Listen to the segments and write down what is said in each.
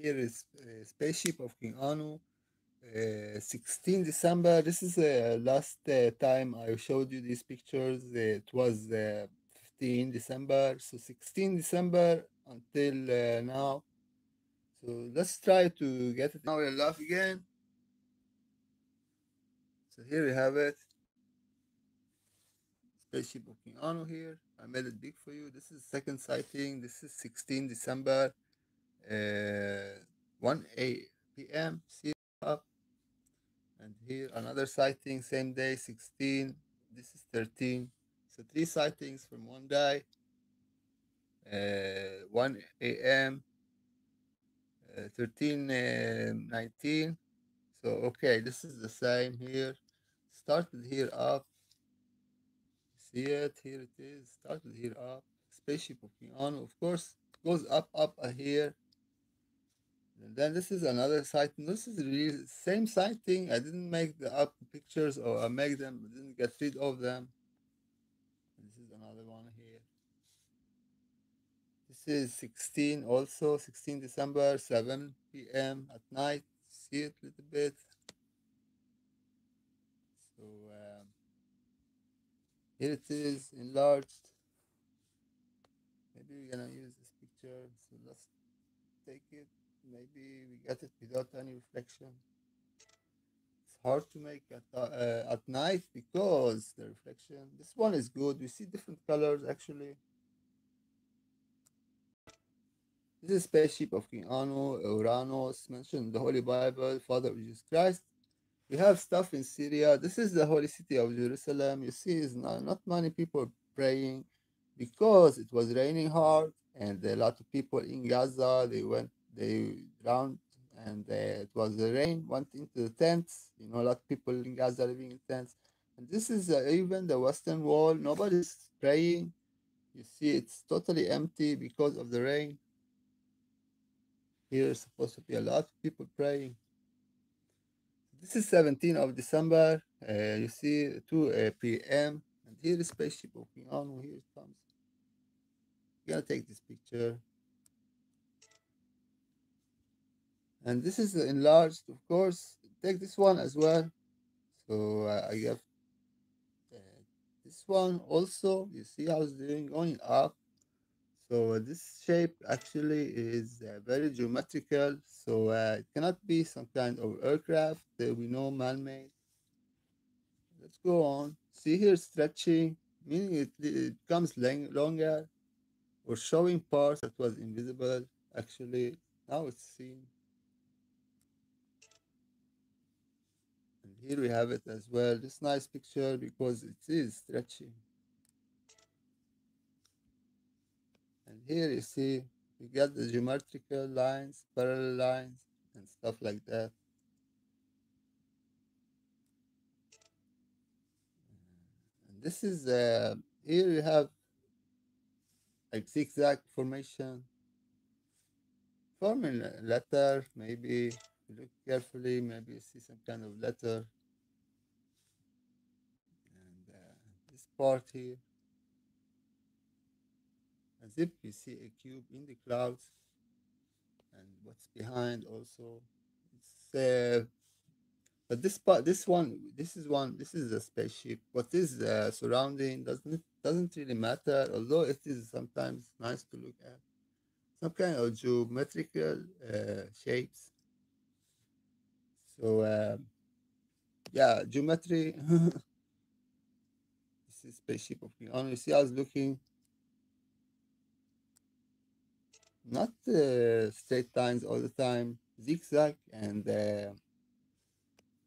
Here is Spaceship of King Anu, 16 December. This is last time I showed you these pictures. It was 15 December, so 16 December until now. So let's try to get it now in live again. So here we have it. Spaceship of King Anu here. I made it big for you. This is second sighting. This is 16 December, 1 p.m. See up. And here another sighting, same day, 16. This is 13. So three sightings from one guy, 1 a.m., 13, 19. So, okay, this is the same here. Started here up. See it? Here it is. Started here up. Spaceship of King Anu. Of course, it goes up here. And then this is another sighting. This is really same sighting. I didn't make the up pictures, or I make them, I didn't get rid of them. And this is another one here. This is 16 also, 16 December, 7 p.m. at night. See it a little bit. So here it is enlarged. Maybe we're gonna use this picture. So let's take it. Maybe we get it without any reflection. It's hard to make at night because the reflection. This one is good. We see different colors actually. This is Spaceship of King Anu, Uranus, mentioned in the Holy Bible, Father of Jesus Christ. We have stuff in Syria. This is the holy city of Jerusalem. You see, it's not many people praying because it was raining hard, and a lot of people in Gaza, they drowned, and it was the rain, went into the tents. You know, a lot of people in Gaza living in tents. And this is even the Western Wall. Nobody's praying. You see, it's totally empty because of the rain. Here is supposed to be a lot of people praying. This is 17th of December. You see 2 p.m. And here is Spaceship of King Anu. Here it comes. I'm gonna take this picture. And this is enlarged, of course. Take this one as well. So I have this one also. You see how it's doing, going up. So this shape actually is very geometrical. So it cannot be some kind of aircraft that we know man-made. Let's go on. See here stretching, meaning it becomes longer, or showing parts that was invisible. Actually, now it's seen. And here we have it as well. This nice picture because it is stretching. And here you see you get the geometrical lines, parallel lines, and stuff like that. And this is here you have like zigzag formation, forming a letter. Maybe if you look carefully, maybe you see some kind of letter. And this part here, as if you see a cube in the clouds, and what's behind also. It's but this part, this is a spaceship. What is surrounding doesn't really matter, although it is sometimes nice to look at. Some kind of geometrical shapes. So yeah, geometry. This is Spaceship of King Anu. You see, I was looking not straight lines all the time, zigzag and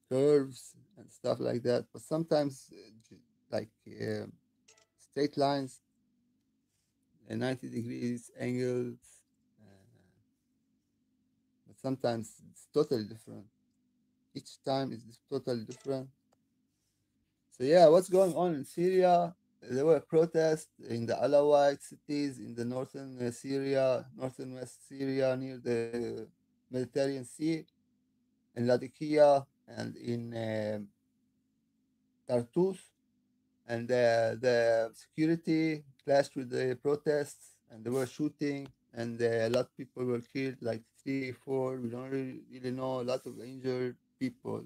curves and stuff like that, but sometimes like straight lines and 90 degrees angles, but sometimes it's totally different. Each time is totally different. So yeah, what's going on in Syria? There were protests in the Alawite cities in the northern Syria, northern west Syria, near the Mediterranean Sea, in Latakia and in Tartus. And the security clashed with the protests, and they were shooting, and a lot of people were killed, like three, four. We don't really know. A lot of injured people.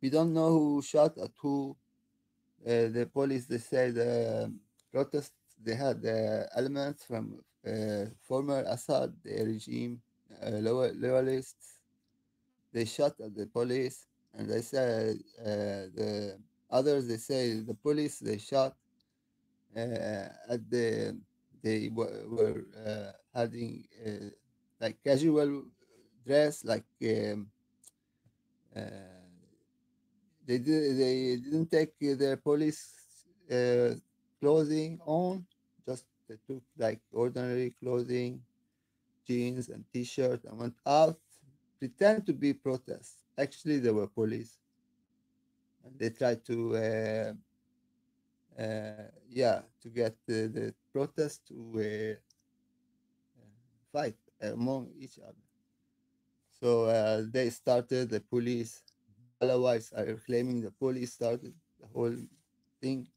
We don't know who shot at who. The police, they say the protests, they had elements from former Assad regime, loyalists. They shot at the police, and they say the others, they say the police, they shot at they were having like casual dress, like uh, they didn't take their police uh, clothing on. Just they took like ordinary clothing, jeans and t-shirt, and went out, pretend to be protests. Actually, they were police, and they tried to yeah, to get the protest to fight among each other. So they started the police. The Alawites are claiming the police started the whole thing,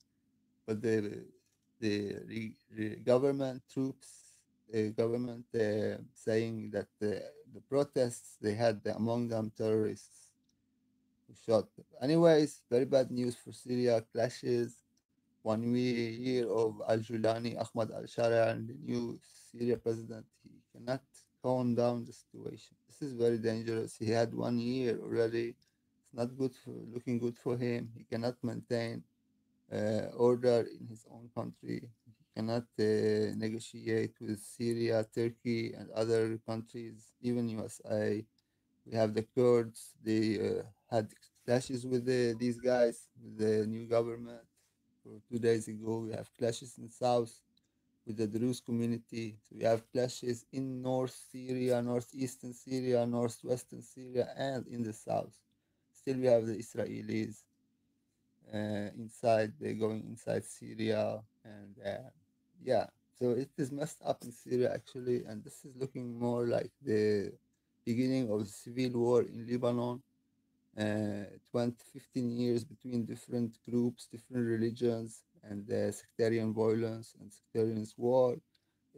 but the government troops, the government saying that the protests they had among them terrorists who shot them. Anyways, very bad news for Syria. Clashes. One year of Al Julani, Ahmad al Sharia, and the new Syria president, he cannot calm down the situation. This is very dangerous. He had 1 year already. It's not good for looking good for him. He cannot maintain order in his own country. He cannot negotiate with Syria, Turkey, and other countries, even USA. We have the Kurds. They had clashes with these guys, with the new government. For 2 days ago, we have clashes in south with the Druze community. So we have clashes in North Syria, northeastern Syria, northwestern Syria, and in the south. Still, we have the Israelis inside. They're going inside Syria, and yeah. So it is messed up in Syria actually, and this is looking more like the beginning of civil war in Lebanon. It went 15 years between different groups, different religions, and sectarian violence and sectarian war.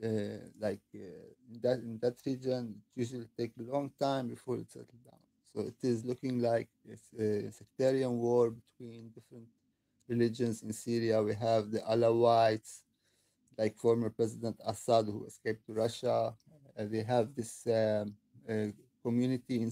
In that region, it usually take a long time before it settles down. So it is looking like it's a sectarian war between different religions in Syria. We have the Alawites, like former President Assad, who escaped to Russia. They have this uh, community in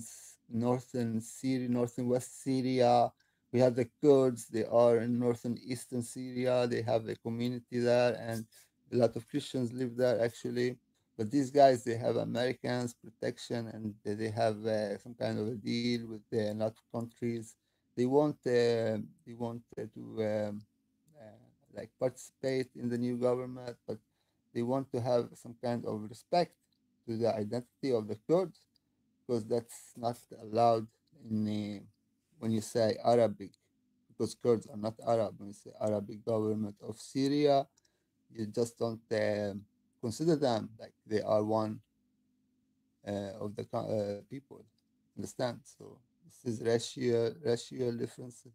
northern Syria, northern West Syria. We have the Kurds. They are in northern eastern Syria. They have a community there, and a lot of Christians live there actually. But these guys, they have Americans protection, and they have some kind of a deal with a lot of countries. They want to like participate in the new government, but they want to have some kind of respect to the identity of the Kurds, because that's not allowed in when you say Arabic, because Kurds are not Arab. When you say Arabic government of Syria, you just don't consider them like they are one of the people. Understand? So this is racial differences,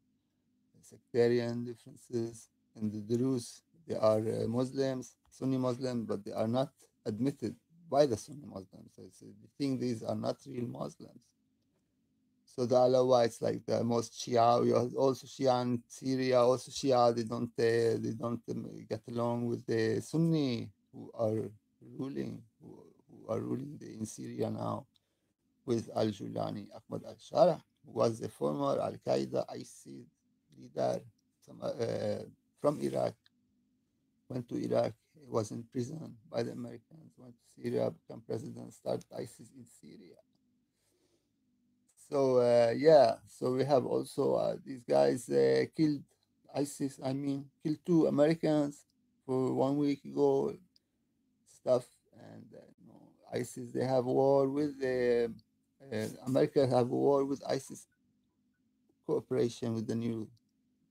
sectarian differences. And the Druze, they are Muslims, Sunni Muslim, but they are not admitted by the Sunni Muslims. So they think these are not real Muslims. So the Alawites, like the most Shia, we are also Shia in Syria, also Shia. They don't get along with the Sunni who are ruling in Syria now, with Al Julani, Ahmad al Shara, who was the former Al Qaeda ISIS leader from Iraq, went to Iraq, was in prison by the Americans, went to Syria, became president, started ISIS in Syria. So yeah, so we have also these guys killed ISIS. I mean, killed 2 Americans for 1 week ago stuff, and ISIS, they have war with America, have war with ISIS, cooperation with the new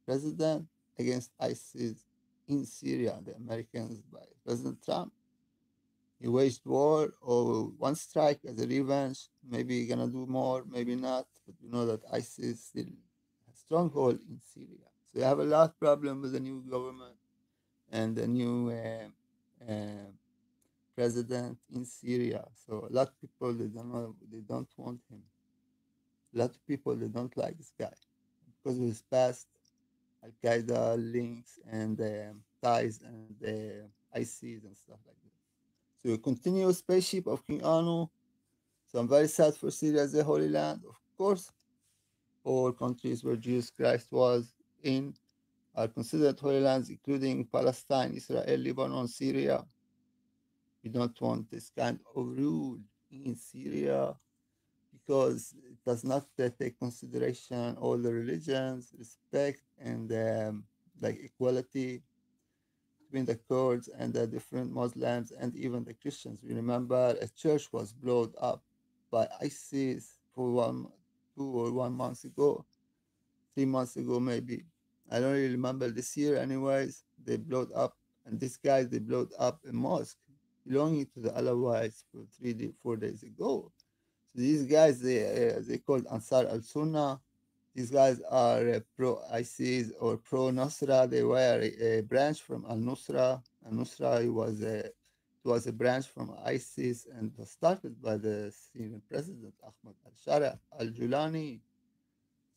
president against ISIS in Syria. The Americans by President Trump, he waged war or one strike as a revenge. Maybe gonna do more, maybe not. But we know that ISIS still has stronghold in Syria. So we have a lot of problem with the new government and the new president in Syria. So a lot of people they don't want him. A lot of people they don't like this guy because of his past Al Qaeda links and ties and ICs and stuff like that. So we continue Spaceship of King Anu. So I'm very sad for Syria as a holy land. Of course, all countries where Jesus Christ was in are considered holy lands, including Palestine, Israel, Lebanon, Syria. We don't want this kind of rule in Syria because it does not take consideration all the religions, respect, and like equality between the Kurds and the different Muslims and even the Christians. We remember a church was blown up by ISIS for 1 month ago, 3 months ago maybe. I don't really remember this year. Anyways, they blew up, and these guys they blew up a mosque belonging to the Alawites for 4 days ago. So these guys they called Ansar al Sunnah. These guys are pro ISIS or pro Nusra. They were a branch from Al Nusra. Al Nusra was a branch from ISIS and was started by the Syrian president Ahmad al Shara al Julani.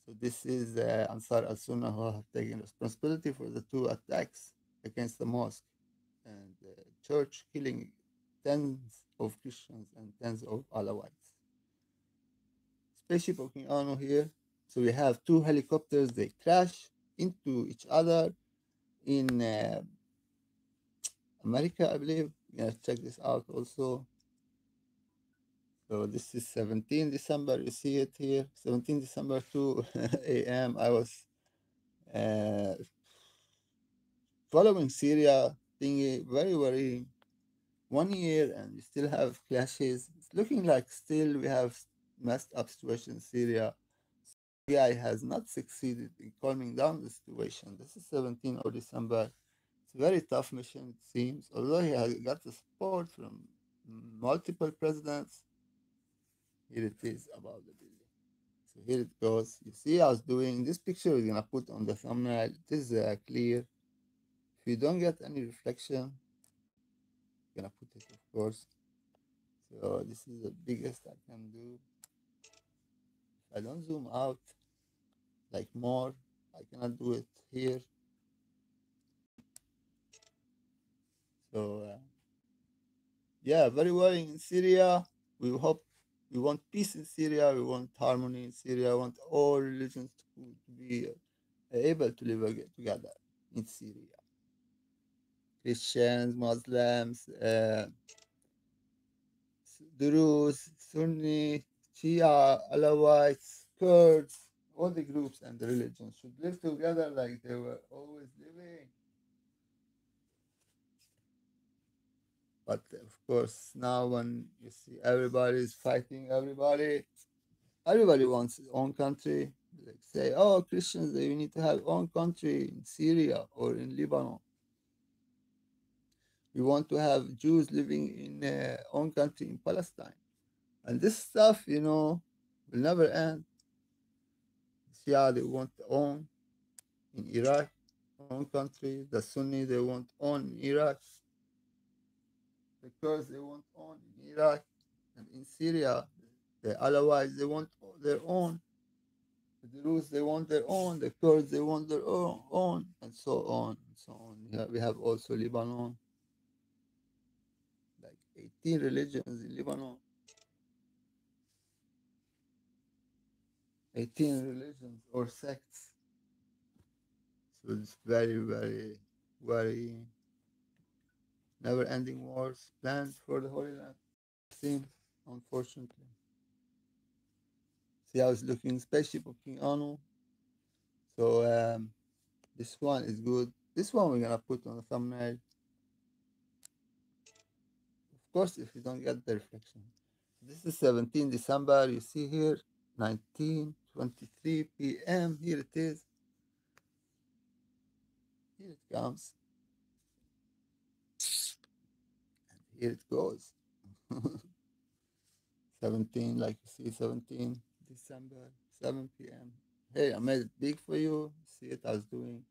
So this is Ansar al Sunnah who have taken responsibility for the two attacks against the mosque and the church, killing tens of Christians and tens of Alawites. Spaceship of King Anu here. So we have two helicopters. They crash into each other in America, I believe. Yeah, check this out also. So this is 17 December. You see it here. 17 December 2 a.m. I was uh, following Syria thingy very, very 1 year, and we still have clashes. It's looking like still we have messed up situation in Syria. AI has not succeeded in calming down the situation. This is 17 of December. It's a very tough mission, it seems. Although he has got the support from multiple presidents, here it is about the building. So here it goes. You see, I was doing this picture. We're gonna put on the thumbnail. This is clear. If you don't get any reflection, I'm gonna put it, of course. So this is the biggest I can do. If I don't zoom out like more, I cannot do it here. So yeah, very worrying in Syria. We hope we want peace in Syria. We want harmony in Syria. We want all religions to be able to live together in Syria. Christians, Muslims, Druze, Sunni, Shia, Alawites, Kurds, all the groups and the religions should live together like they were always living. But of course, now when you see everybody is fighting everybody wants his own country. Like say, oh, Christians, they need to have own country in Syria or in Lebanon. We want to have Jews living in own country in Palestine. And this stuff, will never end. Shia, they want own in Iraq, own country. The Sunni, they want own in Iraq. The Kurds, they want own in Iraq. And in Syria, the Alawites, they want their own. The Druze, they want their own. The Kurds, they want their own, and so on and so on. We have also Lebanon, like 18 religions in Lebanon. 18 religions or sects. So it's very, very, very never-ending wars planned for the Holy Land. Seems, unfortunately. See how it's looking. Spaceship of King Anu. So this one is good. This one we're gonna put on the thumbnail. Of course, if you don't get the reflection. This is 17 December. You see here, 19:23 p.m. Here it is. Here it comes. And here it goes. 17, like you see, 17 December, 7 p.m. Hey, I made it big for you. See it, I was doing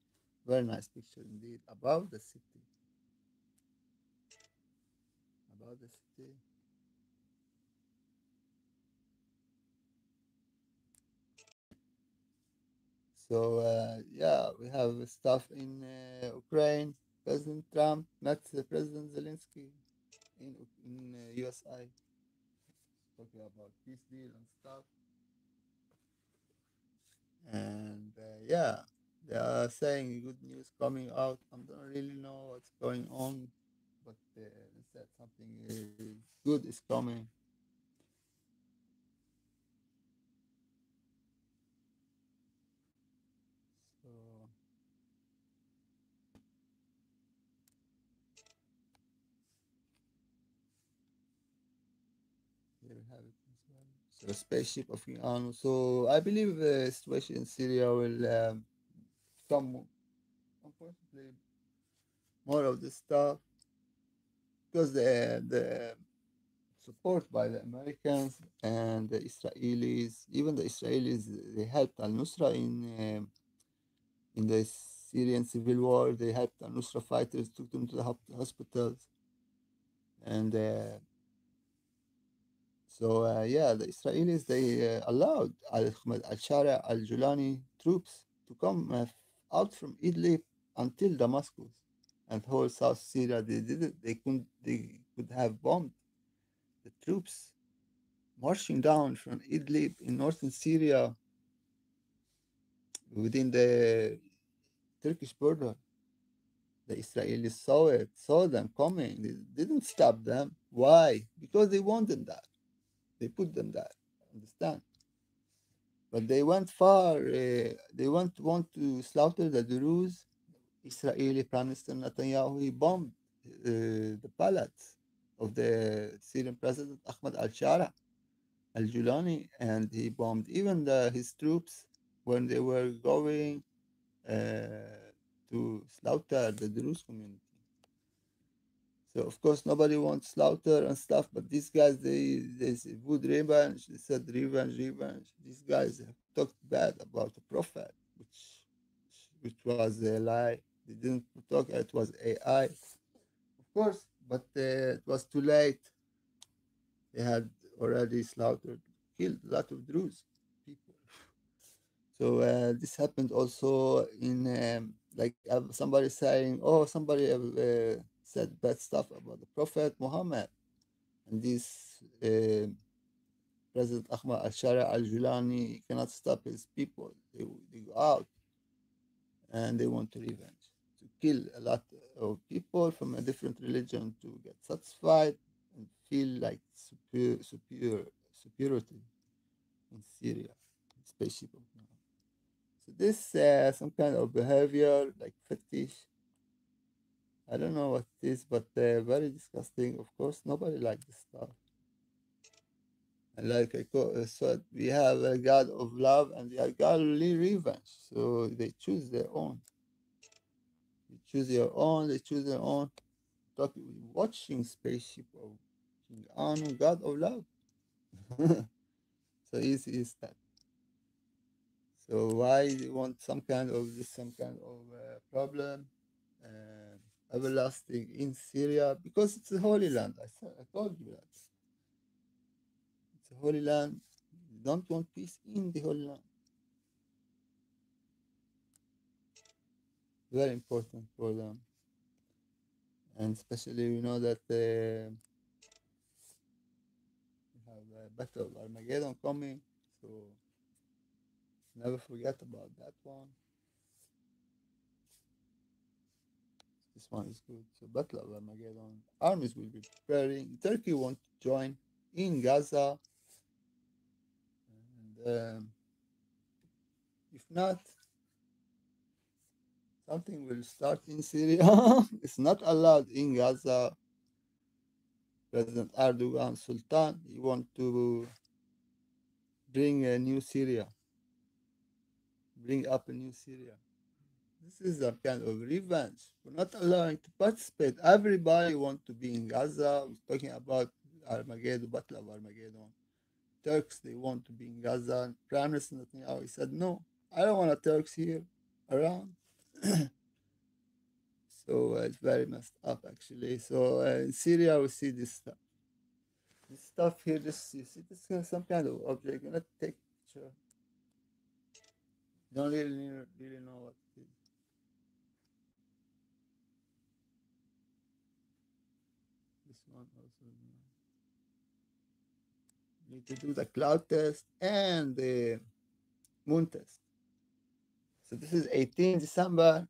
very nice picture indeed about the city. about the city. So yeah, we have stuff in Ukraine. President Trump met President Zelensky in USA, talking about peace deal and stuff. And yeah, they are saying good news coming out. I don't really know what's going on, but they said something good is coming. So here we have it as well. So Spaceship of King Anu. So I believe the situation in Syria will become, unfortunately, more of this stuff because the support by the Americans and the Israelis, even the Israelis, they helped Al Nusra in the Syrian civil war. They helped Al Nusra fighters, took them to the hospitals, and so yeah, the Israelis they allowed Al Shara Al Julani troops to come out from Idlib until Damascus and whole South Syria. They didn't. They could have bombed the troops marching down from Idlib in northern Syria within the Turkish border. The Israelis saw it, saw them coming. They didn't stop them. Why? Because they wanted that. They put them there. Understand? But they went far. They want to slaughter the Druze. Israeli Prime Minister Netanyahu he bombed the palace of the Syrian President Ahmad al-Shara al-Julani, and he bombed even his troops when they were going to slaughter the Druze community. So of course nobody wants slaughter and stuff, but these guys they would revenge. They said revenge, revenge. These guys have talked bad about the prophet, which was a lie. They didn't talk. It was AI, of course, but it was too late. They had already slaughtered, killed a lot of Druze people. So this happened also in like somebody saying, oh, somebody said bad stuff about the Prophet Muhammad, and this President Ahmad al-Shara al-Julani cannot stop his people. They go out and they want to revenge, to kill a lot of people from a different religion to get satisfied and feel like superiority in Syria, spaceship of King. So this some kind of behavior like fetish. I don't know what it is, but very disgusting. Of course, nobody likes this stuff. And like I said, we have a God of love and we have God of revenge. So they choose their own. You choose your own. They choose their own. Watching Spaceship of King Anu, God of love. So easy is that. So why they want some kind of problem, everlasting in Syria? Because it's a holy land. I told you that it's a holy land. They don't want peace in the holy land. Very important for them, and especially we know that we have a battle of Armageddon coming. So never forget about that one. This one is good. So Battle of Armageddon. Armies will be preparing. Turkey want to join in Gaza, and if not, something will start in Syria. It's not allowed in Gaza. President Erdogan Sultan, he want to bring a new Syria, bring up a new Syria. This is a kind of revenge for not allowing to participate. Everybody want to be in Gaza. We're talking about Armageddon, Battle of Armageddon. Turks, they want to be in Gaza. And Prime Minister Netanyahu, he said, no, I don't want a Turks here around. So it's very messed up actually. So in Syria we see this stuff. This stuff here, this you see this some kind of object. You're not take picture. You don't really know what it is. This one also. You need to do the cloud test and the moon test. So this is 18 December.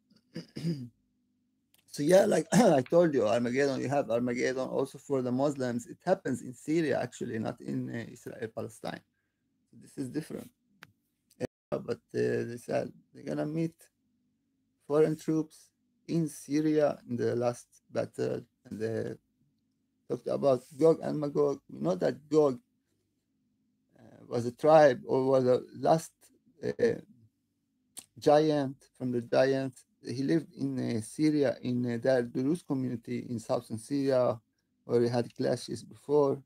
So yeah, like I told you, Armageddon. You have Armageddon also for the Muslims. It happens in Syria actually, not in Israel, Palestine. So this is different. But they said they're gonna meet foreign troops in Syria in the last battle, and they talked about Gog and Magog. We know that Gog was a tribe or was a last uh, giant from the giants. He lived in Syria in the Druze community in southern Syria, where we had clashes before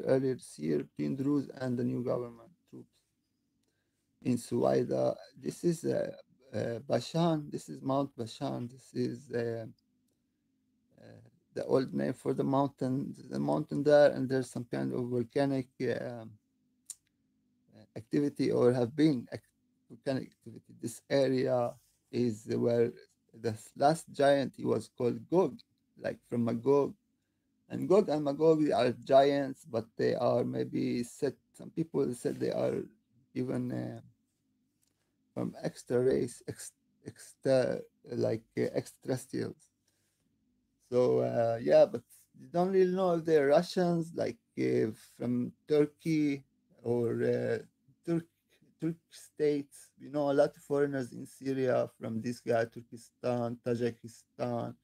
earlier this year, between Druze and the new government troops in Suwaida. This is Bashan. This is Mount Bashan. This is the old name for the mountain. The mountain there, and there's some kind of volcanic activity or have been volcanic activity. This area is where the last giant he was called Gog, like from Magog. And Gog and Magog are giants, but they are maybe said some people said they are even from extra race, extra like extraterrestrials. So yeah, but you don't really know if they're Russians, like from Turkey or Turk Turk states. We know a lot of foreigners in Syria from this guy, Turkestan, Tajikistan,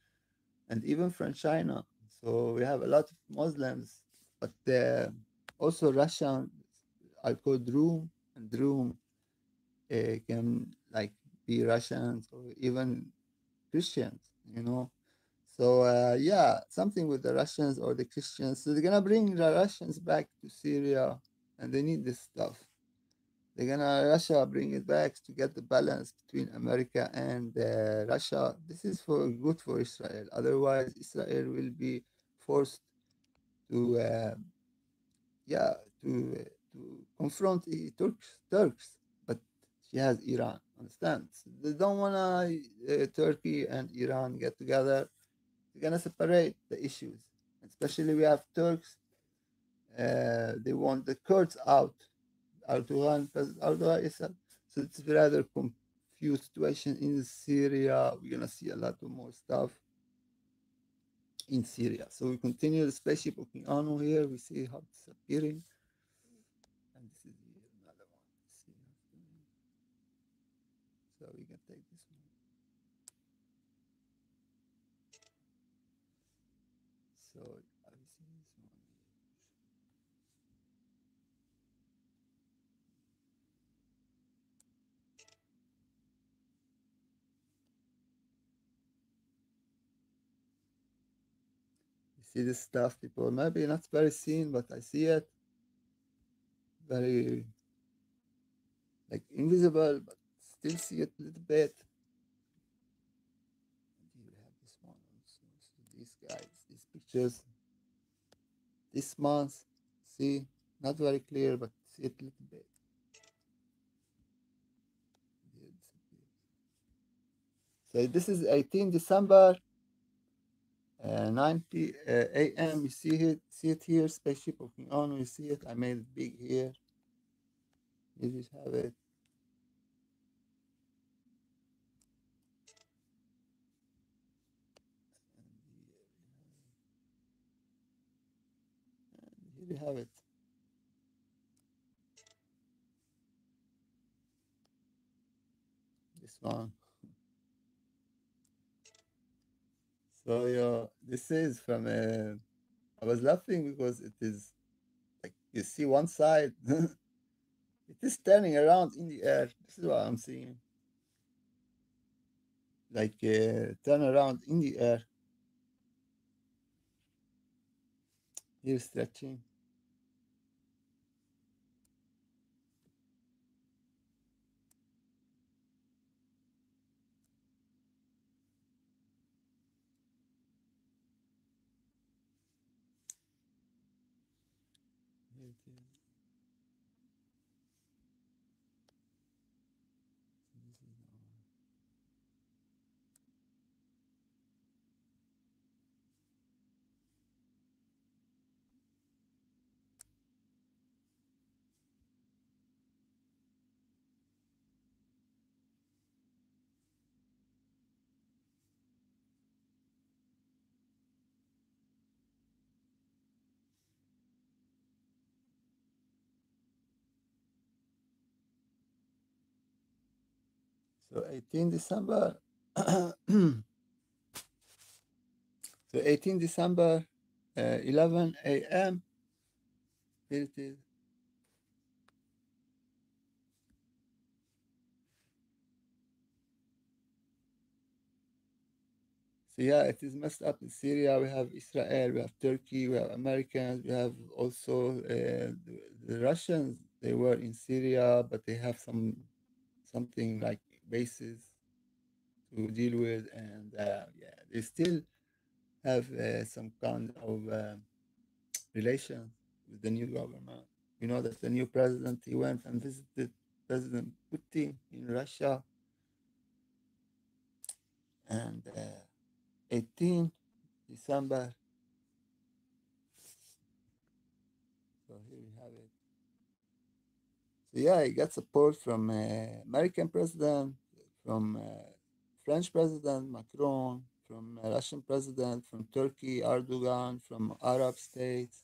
and even from China. So we have a lot of Muslims, but also Russian are called Rum, and Rum can like be Russians or even Christians, you know. So yeah, something with the Russians or the Christians. So they're gonna bring the Russians back to Syria, and they need this stuff. They're gonna Russia bring it back to get the balance between America and Russia. This is for good for Israel. Otherwise, Israel will be forced to yeah to confront the Turks, but she has Iran. Understand? So they don't wanna Turkey and Iran get together. They're gonna separate the issues. Especially we have Turks. They want the Kurds out. Erdogan, President Erdogan is so it's a rather confused situation in Syria. We're gonna see a lot of more stuff in Syria. So we continue the spaceship of King Anu here. We see how it's appearing. And this is another one. See how it's doing. So we can take this one. So I see this one. You see this stuff, people. Maybe not very seen, but I see it. Very like invisible, but still see it a little bit. And here we have this one also. So these guys, these pictures, this month, see, not very clear, but see it a little bit. So this is 18 December, 9 a.m. You see it here, Spaceship of King Anu. You see it. I made it big here. You just have it. And here you have it. This one. So yeah, this is from. I was laughing because it is like you see one side. It is turning around in the air. This is what I'm seeing. Like turn around in the air. Here stretching. here. This is so 18 December. So 18 December, 11 a.m. Here it is. So yeah, it is messed up in Syria. We have Israel, we have Turkey, we have Americans, we have also the Russians. They were in Syria, but they have something like bases to deal with, and yeah, they still have some kind of relations with the new government. You know that the new president he went and visited President Putin in Russia, and 18 December. So here we have it. So yeah, he got support from American president, from French president Macron, from Russian president, from Turkey Erdogan, from Arab states.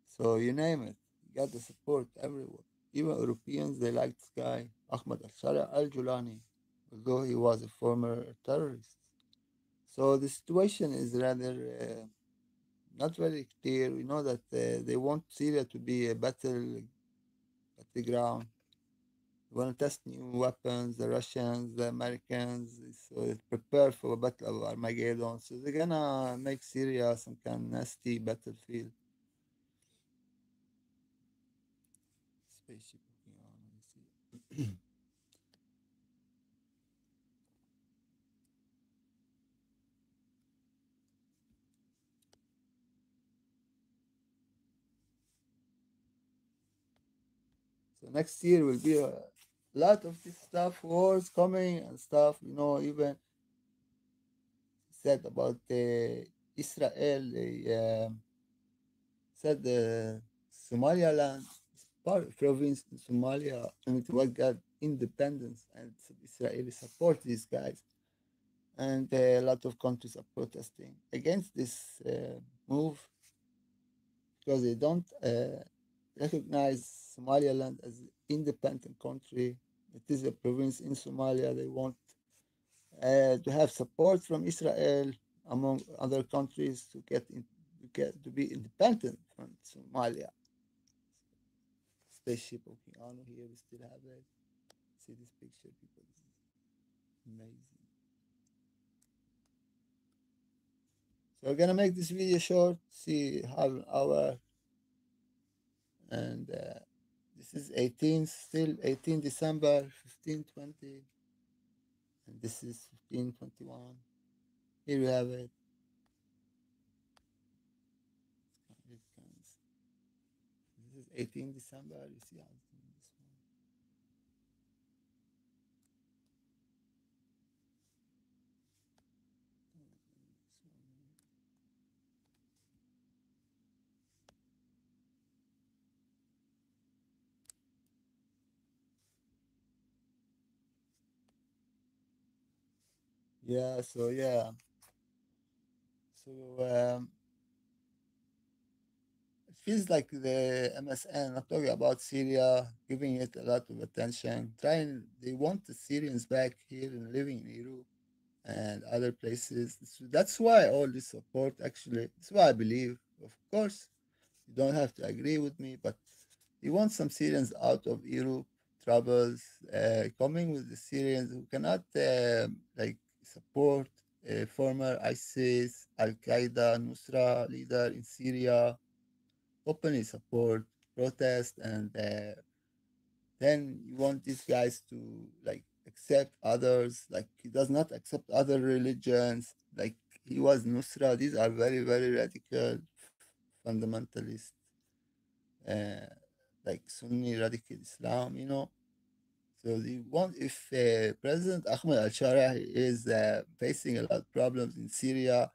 So you name it, he got the support everywhere. Even Europeans, they liked this guy, Ahmad al-Julani, although he was a former terrorist. So the situation is rather not very clear. We know that they want Syria to be a battleground. They want to test new weapons. The Russians, the Americans, so prepare for a battle of Armageddon. So they're gonna make Syria some kind of nasty battlefield. Spaceship of King Anu, you see. So next year will be a lot of this stuff, wars coming and stuff. You know, even said about Israel. They said the Somaliland is part of province in Somalia, and it was got independence, and Israeli support these guys. And a lot of countries are protesting against this move because they don't recognize Somaliland as an independent country. It is a province in Somalia. They want to have support from Israel among other countries to be independent from Somalia. Spaceship of King Anu here, we still have it. See this picture, people. This is amazing. So we're gonna make this video short. See half an hour, and this is 18, still 18 December 1520, and this is 1521. Here we have it. This is 18 December. You see how this one. Yeah. So yeah. So it feels like the MSN, I'm talking about Syria, giving it a lot of attention. They want the Syrians back here and living in Europe and other places. So that's why all this support, actually, that's why I believe. Of course, you don't have to agree with me, but you want some Syrians out of Europe troubles, coming with the Syrians who cannot like support former ISIS, Al Qaeda, Nusra leader in Syria, openly support protest, and then you want these guys to like accept others, like he does not accept other religions, like he was Nusra. These are very radical fundamentalist uh, like Sunni radical Islam, you know. So they want if President Ahmed al-Shara is facing a lot of problems in Syria,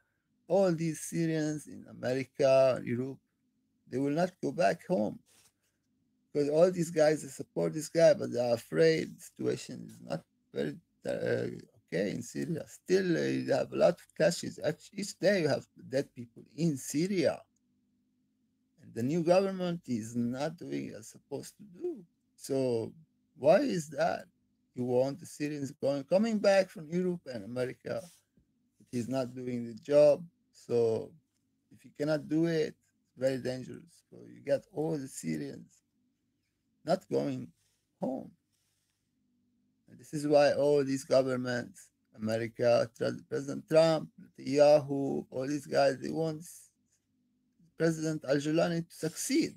all these Syrians in America, Europe, they will not go back home because all these guys they support this guy, but they are afraid the situation is not very okay in Syria. Still, you have a lot of clashes. Each day you have dead people in Syria, and the new government is not doing as supposed to do. So why is that? You want the Syrians coming back from Europe and America, but he's not doing the job. So if you cannot do it, it's very dangerous. So you get all the Syrians not going home. And this is why all these governments, America, President Trump, Netanyahu, all these guys, they want President Al-Julani to succeed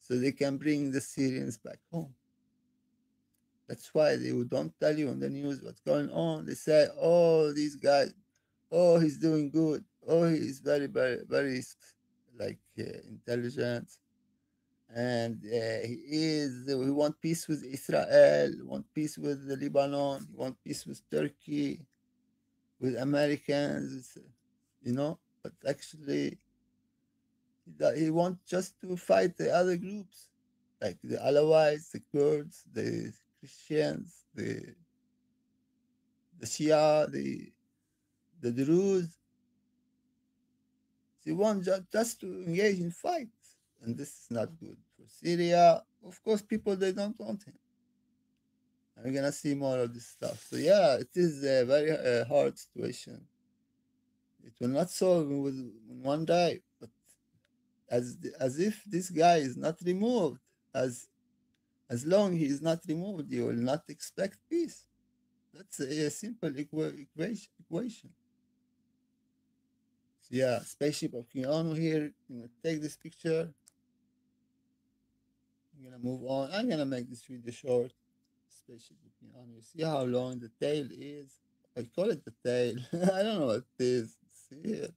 so they can bring the Syrians back home. That's why they don't tell you on the news what's going on. They say, oh, these guys, oh, he's doing good. Oh, he's very, very, very like intelligent. And he want peace with Israel, want peace with the Lebanon, he want peace with Turkey, with Americans, you know. But actually, he want just to fight the other groups, like the Alawites, the Kurds, the Christians, the Shia, the Druze. They want just to engage in fights, and this is not good for Syria. Of course, people they don't want him. And we're gonna see more of this stuff. So yeah, it is a very hard situation. It will not solve in one day, but as if this guy is not removed, as long he is not removed, you will not expect peace. That's a simple equation. So yeah, spaceship of King Anu here. I'm gonna take this picture. I'm gonna move on. I'm gonna make this video short. Spaceship of King Anu. You see how long the tail is? I call it the tail. I don't know what it is. See here,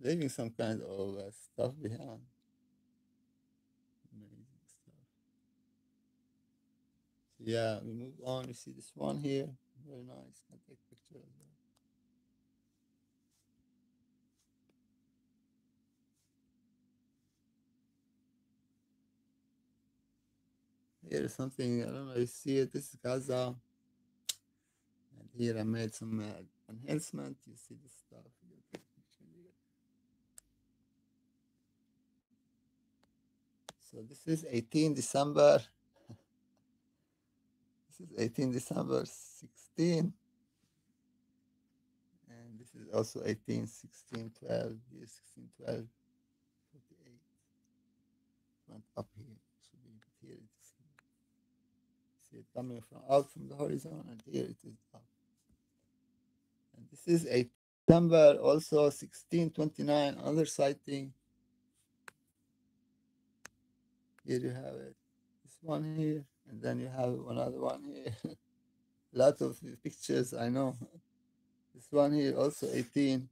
leaving some kind of stuff behind. Amazing stuff. So yeah, we move on. You see this one here. Very nice. I take picture as well. Here is something, I don't know, you see it, this is Gaza. And here I made some enhancement. You see this stuff. So this is 18 December. This is 18 December 16. And this is also 18, 16, 12. Here 16, 12, 48. Went up here. Should be here. It is here. See it coming from out from the horizon, and here it is up. And this is 8 December, also 1629, another sighting. Here you have it. This one here, and then you have another one here. A lot of pictures, I know. This one here also 18.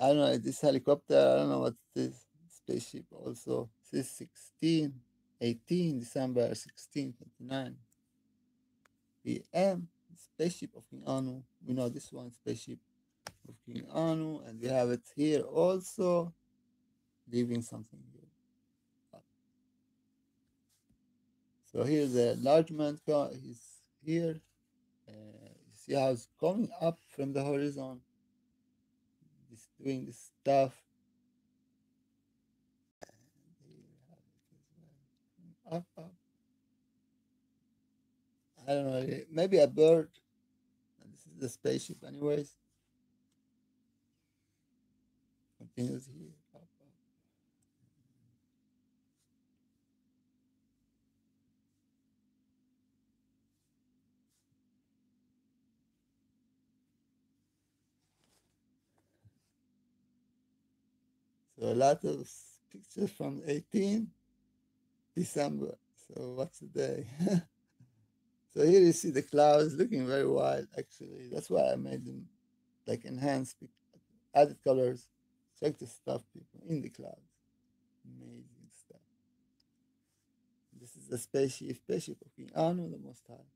I don't know, this helicopter, I don't know what it is. Spaceship also. This is 16, 18 December 1629 p.m. Spaceship of King Anu. We know this one, Spaceship of King Anu, and we have it here also, leaving something here. So here's the enlargement. He's here. You see how it's coming up from the horizon. This doing this stuff. Up, up. I don't know. Maybe a bird. This is the spaceship, anyways. Continues here. Up, up. So a lot of pictures from 18 December. So what's the day? So here you see the clouds looking very wild, actually. That's why I made them like enhanced, added colors. Check the stuff, people, in the clouds. Amazing stuff. This is the spaceship of King Anu, the Most High.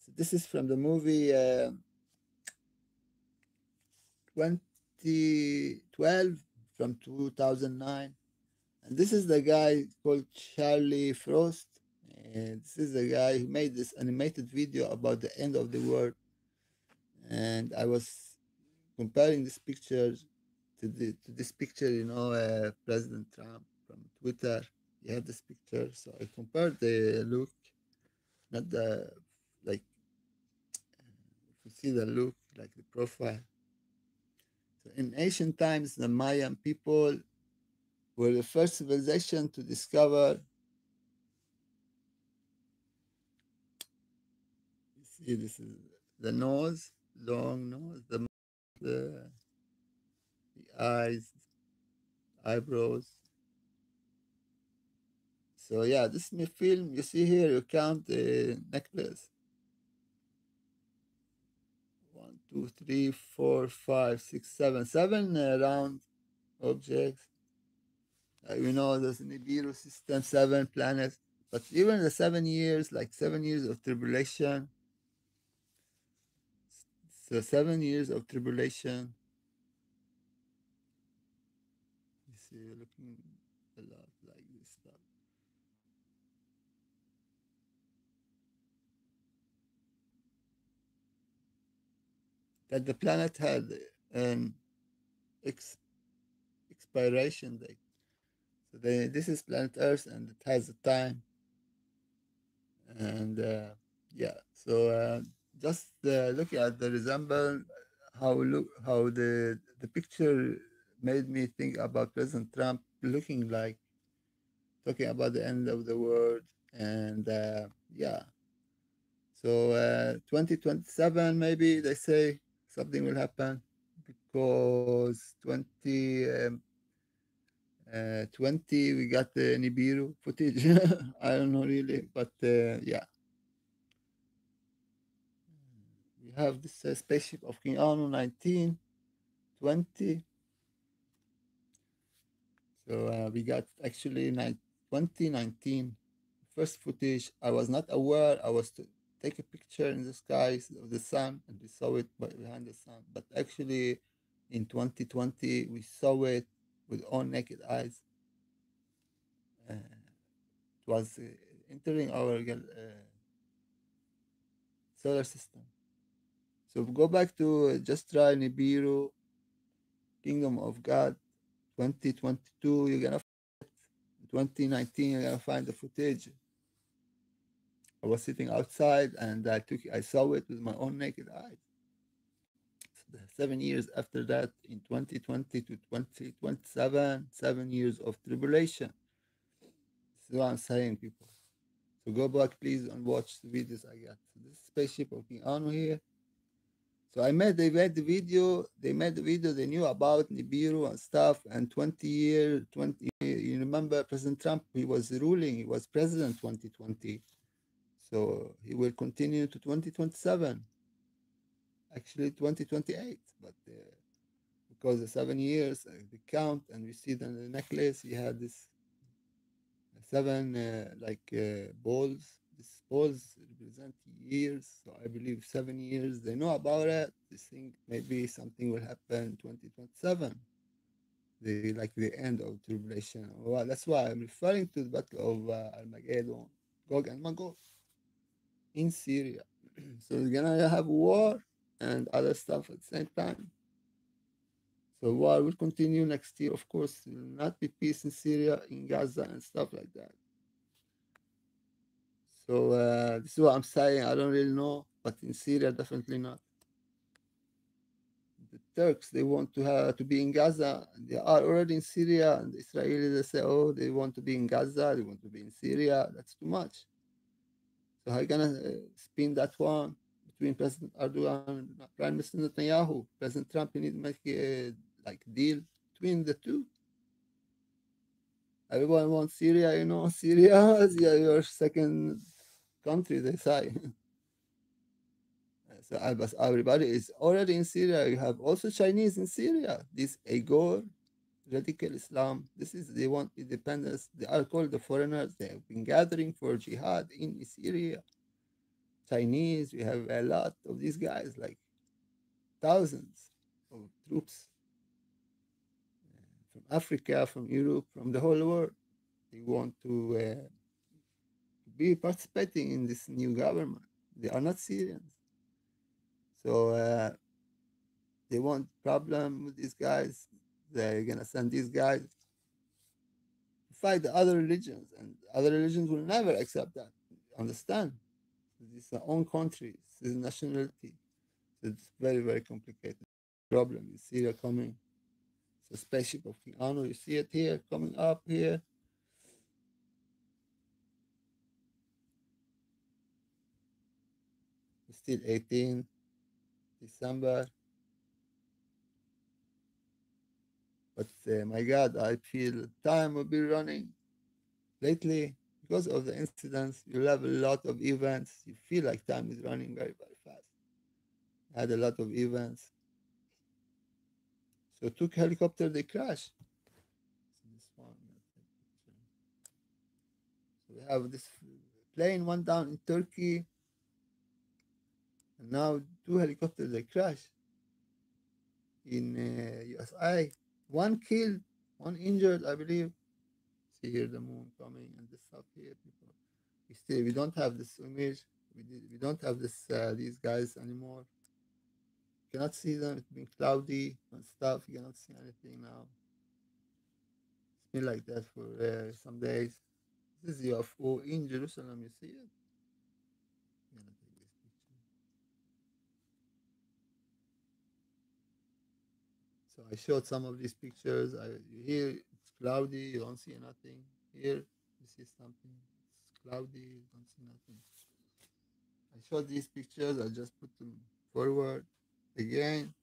So this is from the movie 2012 from 2009. And this is the guy called Charlie Frost. And this is the guy who made this animated video about the end of the world. And I was comparing this picture to this picture, President Trump from Twitter. You have this picture, so I compared the look, not the like. If you see the look, like the profile. So in ancient times, the Mayan people were the first civilization to discover. You see, this is the nose, long nose, the eyes, eyebrows. So yeah, this film you see here, you count the necklace. 1, 2, 3, 4, 5, 6, 7, 7 round objects. We know there's an Nibiru system, 7 planets. But even the 7 years, like 7 years of tribulation, so 7 years of tribulation. You see, you're looking a lot like this stuff. That the planet had an ex- expiration date. So this is planet Earth, and it has a time. And yeah, so just looking at the resemblance, how the picture made me think about President Trump looking like talking about the end of the world. And yeah, so 2027 maybe they say something will happen because 20 we got the Nibiru footage. I don't know really, but yeah, we have this spaceship of King Anu 1920. So we got actually 2019 first footage. I was not aware. I was to take a picture in the skies of the sun, and we saw it behind the sun. But actually, in 2020, we saw it with own naked eyes. It was entering our solar system. So go back to just try Nibiru, Kingdom of God, 2022. You're gonna 2019. You're gonna find the footage. I was sitting outside and I saw it with my own naked eyes. So 7 years after that, in 2020 to 2027, 7 years of tribulation. This is what I'm saying, people. So go back, please, and watch the videos I got. So this spaceship of King Anu here. So they made the video. They made the video. They knew about Nibiru and stuff. And 20 years, 20. You remember President Trump? He was ruling. He was president 2020. So he will continue to 2027. Actually 2028, but because the 7 years, the count, and we see that in the necklace, he had this seven balls. These balls represent years, so I believe 7 years. They know about it. They think maybe something will happen in 2027. The end of tribulation. Well, that's why I'm referring to the battle of Armageddon, Gog and Magog in Syria. So we're gonna have war and other stuff at the same time. So war will continue next year. Of course, there will not be peace in Syria, in Gaza, and stuff like that. So this is what I'm saying. I don't really know, but in Syria, definitely not. The Turks, they want to be in Gaza. They are already in Syria, and the Israelis, they say, oh, they want to be in Gaza, they want to be in Syria. That's too much. So how are you gonna spin that one between President Erdogan and Prime Minister Netanyahu? President Trump, you need to make a deal between the two. Everyone wants Syria, Syria is your second country, they say. So everybody is already in Syria. You have also Chinese in Syria. This Igor, radical Islam. This is they want independence. They are called the foreigners. They have been gathering for jihad in Syria. Chinese, we have a lot of these guys, like thousands of troops from Africa, from Europe, from the whole world. They want to be participating in this new government. They are not Syrians. So they want problem with these guys. They're gonna send these guys to fight the other religions, and other religions will never accept that. Understand? This is their own country. This is nationality. So it's very, very complicated problem in Syria coming. So spaceship of King Anu, you see it here coming up here. It's still 18 December. But my God, I feel time will be running lately because of the incidents. You have a lot of events. You feel like time is running very, very fast. I had a lot of events. So took helicopter, they crashed. So this one, so we have this plane went down in Turkey, and now two helicopters they crash in USA. One killed, one injured, I believe. See here the moon coming and this stuff here, people. We don't have this image. We don't have this these guys anymore. You cannot see them. It's been cloudy and stuff. You cannot see anything now. It's been like that for some days. This is UFO in Jerusalem. You see it? I'm gonna take this picture. So I showed some of these pictures. Here it's cloudy. You don't see nothing. Here you see something. It's cloudy. You don't see nothing. I showed these pictures. I just put them forward again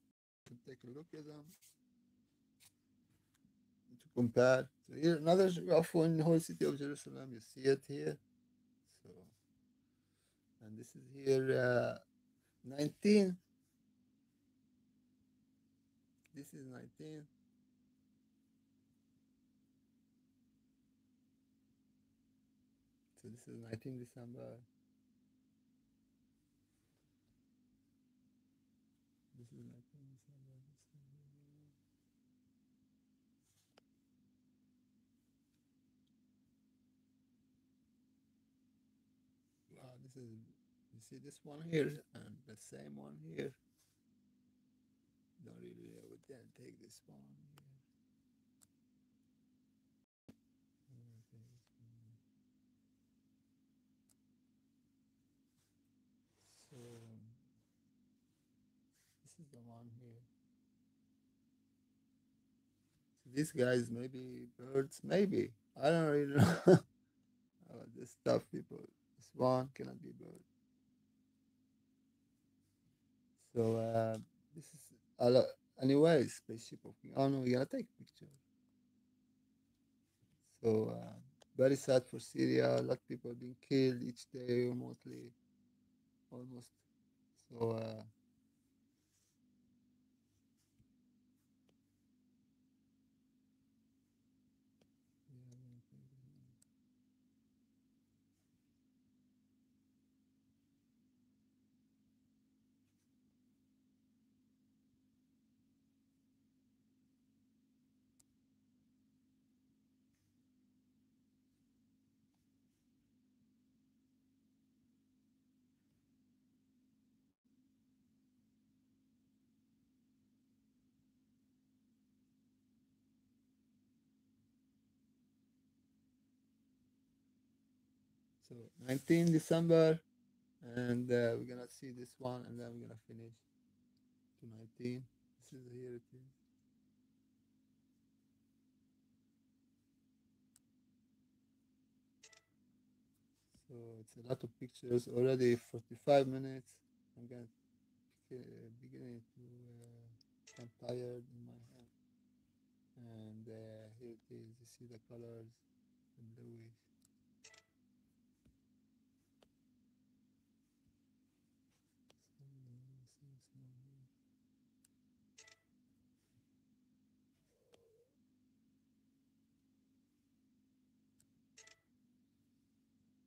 to take a look at them to compare. So here another UFO in the whole city of Jerusalem. You see it here. So and this is here 19. This is 19. So this is 19 December. This is 19 December. Wow, this is you see this one here and the same one here. Don't really I would then take this one here. So this is the one here. So these guys maybe birds, maybe. I don't really know about this stuff, people. This one cannot be bird. So this is a lot. Anyways, spaceship of King Anu. We're gonna take a picture. So very sad for Syria. A lot of people being killed each day, remotely, almost. So so 19 December, and we're gonna see this one, and then we're gonna finish to 19. This is here it is. So it's a lot of pictures already. 45 minutes. I'm gonna beginning to become tired in my hand. And here it is. You see the colors, the bluish.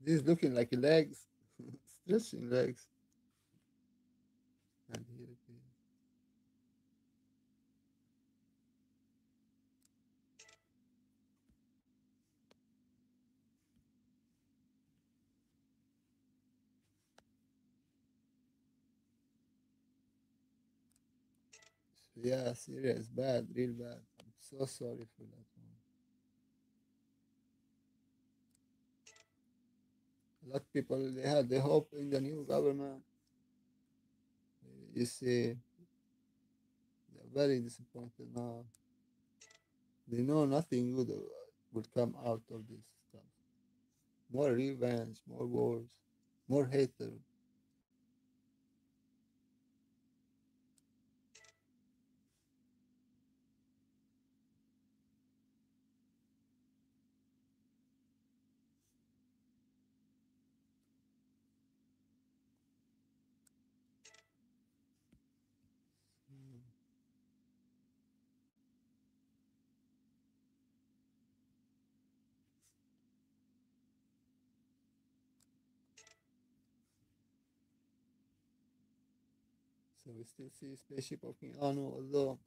This looking like legs, stretching legs. And here it is. So yeah, Syria is bad, real bad. I'm so sorry for that one. A lot of people they had the hope in the new government. You see, they're very disappointed now. They know nothing good will come out of this stuff. More revenge, more wars, more hatred. Mm. So we still see Spaceship of King Anu, although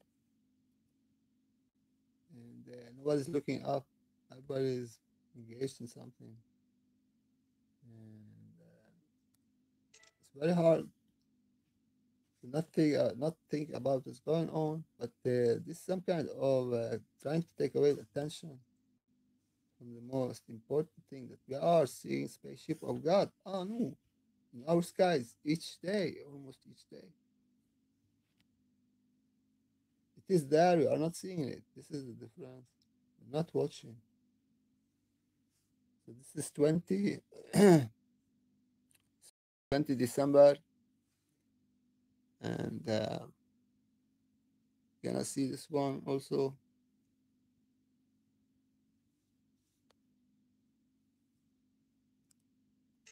and nobody's looking up. Everybody's engaged in something, and it's very hard to not think about what's going on. But this is some kind of trying to take away the attention from the most important thing that we are seeing spaceship of God. Oh no, in our skies each day, almost each day. It is there. We are not seeing it. This is the difference. We're not watching. So this is 20 December, and gonna see this one also.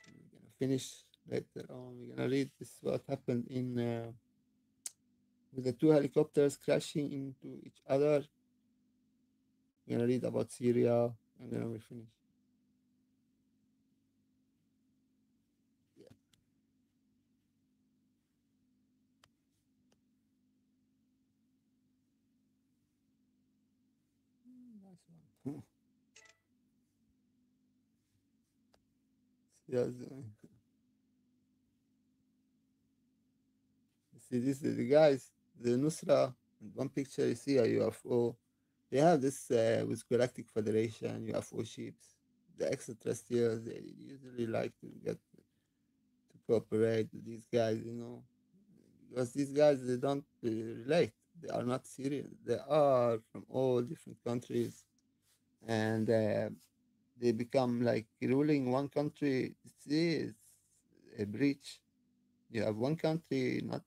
We're gonna finish later on. We're gonna read this what happened in with the two helicopters crashing into each other. We're gonna read about Syria, and then we finish. Yeah, nice one. Yes, you see, this is the guys, the Nusra. In one picture, you see a UFO. They have this with Galactic Federation UFO ships. The extraterrestrials, they usually like to get to cooperate with these guys, because these guys they don't relate. They are not Syrian. They are from all different countries, and they become like ruling one country. This is a breach. You have one country not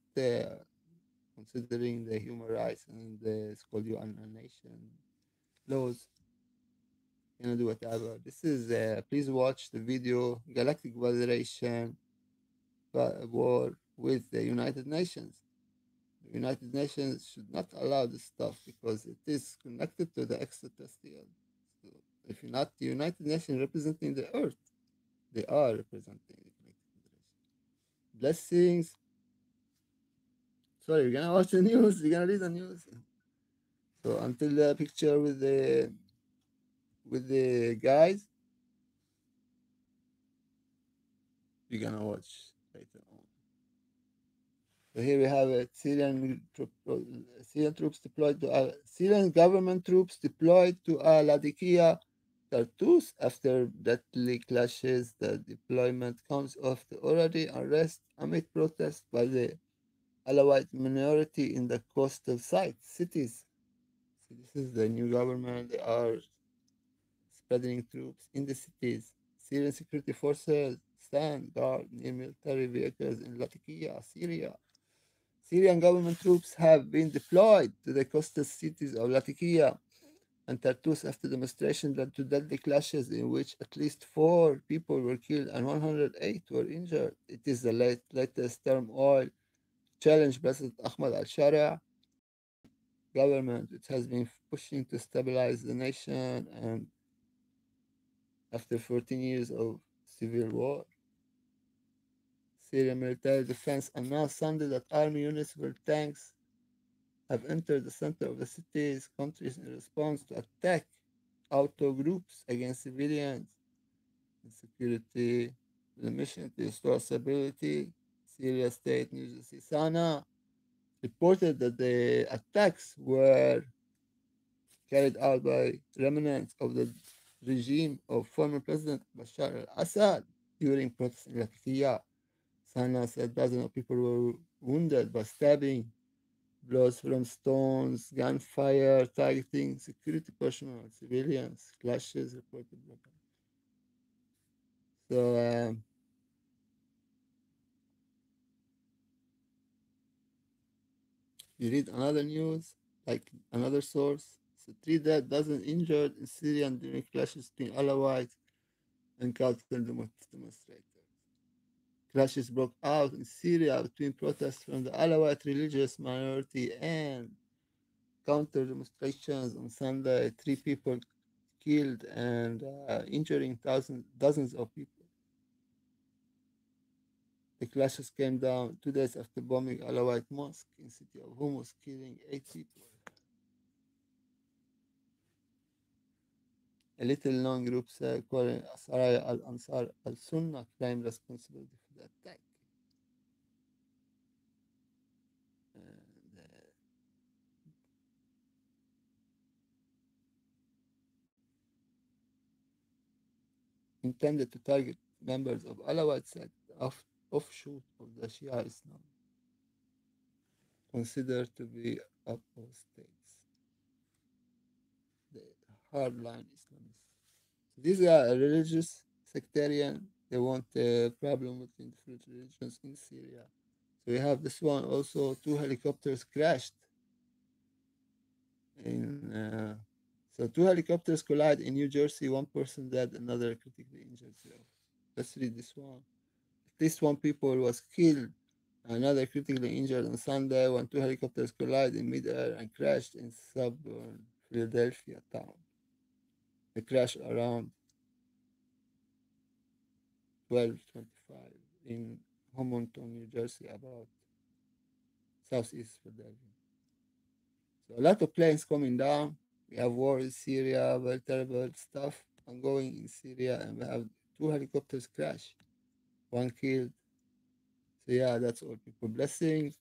considering the human rights and the it's called UN nation laws. You know, do whatever. This is please watch the video Galactic Federation war with the United Nations. The United Nations should not allow this stuff because it is connected to the extraterrestrial. So if you're not the United Nations representing the Earth, they are representing the Galactic Federation. Blessings. Sorry, you're gonna watch the news. You're gonna read the news. So until the picture with the guys, you're gonna watch later on. So here we have Syrian troops deployed to Syrian government troops deployed to Ladikia Tartus after deadly clashes. The deployment comes after already unrest amid protests by the Alawite minority in the coastal cities. So this is the new government. They are spreading troops in the cities. Syrian security forces stand guard near military vehicles in Latakia, Syria. Syrian government troops have been deployed to the coastal cities of Latakia and Tartus after demonstrations led to deadly clashes in which at least 4 people were killed and 108 were injured. It is the latest turmoil challenge President Ahmad al-Sharia government, which has been pushing to stabilize the nation and after 14 years of civil war. Syrian military defense announced Sunday that army units with tanks have entered the center of the city's countries in response to attack auto groups against civilians and security. The mission to restore stability. Syria State News agency Sana reported that the attacks were carried out by remnants of the regime of former President Bashar al-Assad during protests in Latakia. Sana said dozens of people were wounded by stabbing, blows from stones, gunfire, targeting security personnel, civilians, clashes reported. So you read another news, like another source. So 3 dead, dozen injured in Syria during clashes between Alawites and demonstrators. Clashes broke out in Syria between protests from the Alawite religious minority and counter demonstrations on Sunday. 3 people killed and injuring dozens of people. The clashes came down 2 days after bombing Alawite mosque in city of Humus, killing 8 people. A little-known group calling Saraya al-Ansar al-Sunnah claimed responsibility for the attack. And, intended to target members of Alawite sect, offshoot of the Shia Islam, considered to be apostates, the hardline Islamists. So these are a religious sectarian. They want a problem between different religions in Syria. So we have this one also. 2 helicopters crashed in. So 2 helicopters collide in New Jersey. One person dead, another critically injured. So let's read this one. At least one people was killed, another critically injured on Sunday when 2 helicopters collided in midair and crashed in suburban Philadelphia town. The crash around 12:25 in Homonton, New Jersey, about southeast Philadelphia. So a lot of planes coming down. We have war in Syria, very terrible stuff ongoing in Syria, and we have 2 helicopters crash, one killed. So yeah, that's all people. Blessings.